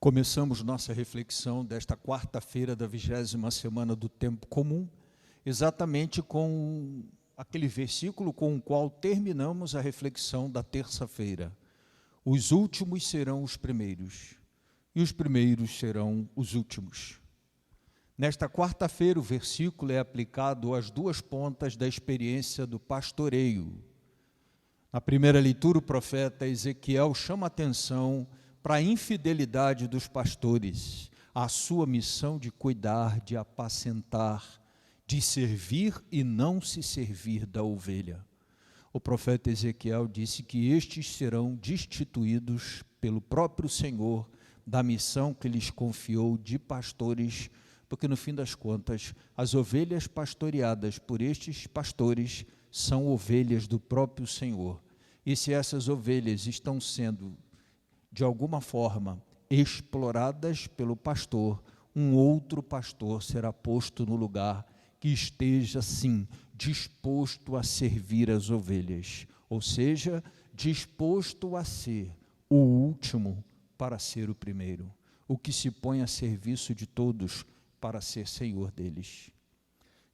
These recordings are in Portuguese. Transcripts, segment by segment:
Começamos nossa reflexão desta quarta-feira da 20ª semana do Tempo Comum, exatamente com aquele versículo com o qual terminamos a reflexão da terça-feira. Os últimos serão os primeiros, e os primeiros serão os últimos. Nesta quarta-feira, o versículo é aplicado às duas pontas da experiência do pastoreio. Na primeira leitura, o profeta Ezequiel chama atenção para a infidelidade dos pastores, a sua missão de cuidar, de apacentar, de servir e não se servir da ovelha. O profeta Ezequiel disse que estes serão destituídos pelo próprio Senhor da missão que lhes confiou de pastores, porque no fim das contas, as ovelhas pastoreadas por estes pastores são ovelhas do próprio Senhor. E se essas ovelhas estão sendo de alguma forma exploradas pelo pastor, um outro pastor será posto no lugar que esteja, sim, disposto a servir as ovelhas, ou seja, disposto a ser o último para ser o primeiro, o que se põe a serviço de todos para ser senhor deles.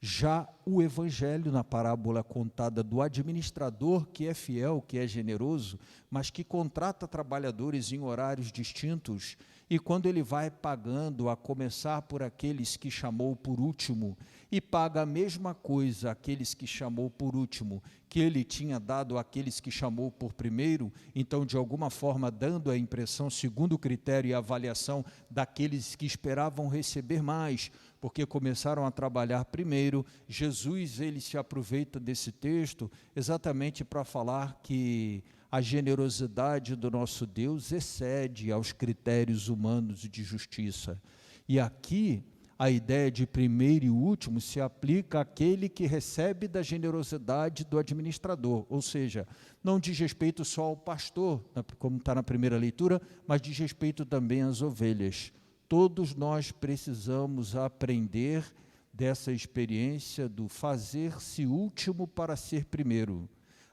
Já o evangelho, na parábola contada do administrador que é fiel, que é generoso, mas que contrata trabalhadores em horários distintos, e quando ele vai pagando, a começar por aqueles que chamou por último, e paga a mesma coisa àqueles que chamou por último, que ele tinha dado àqueles que chamou por primeiro, então de alguma forma dando a impressão, segundo o critério e a avaliação daqueles que esperavam receber mais, porque começaram a trabalhar primeiro. Jesus, ele se aproveita desse texto exatamente para falar que a generosidade do nosso Deus excede aos critérios humanos de justiça. E aqui, a ideia de primeiro e último se aplica àquele que recebe da generosidade do administrador, ou seja, não diz respeito só ao pastor, como está na primeira leitura, mas diz respeito também às ovelhas. Todos nós precisamos aprender dessa experiência do fazer-se último para ser primeiro.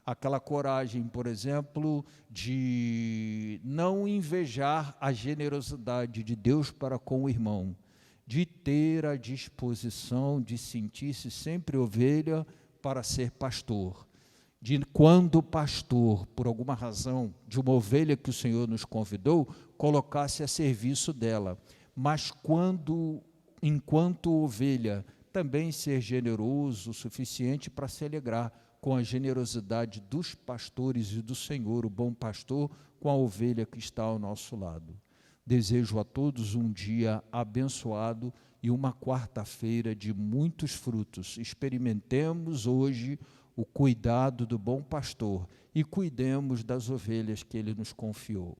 Aquela coragem, por exemplo, de não invejar a generosidade de Deus para com o irmão, de ter a disposição de sentir-se sempre ovelha para ser pastor. De quando o pastor, por alguma razão, de uma ovelha que o Senhor nos convidou, colocar-se a serviço dela. Mas enquanto ovelha, também ser generoso o suficiente para se alegrar com a generosidade dos pastores e do Senhor, o bom pastor, com a ovelha que está ao nosso lado. Desejo a todos um dia abençoado e uma quarta-feira de muitos frutos. Experimentemos hoje o cuidado do bom pastor e cuidemos das ovelhas que ele nos confiou.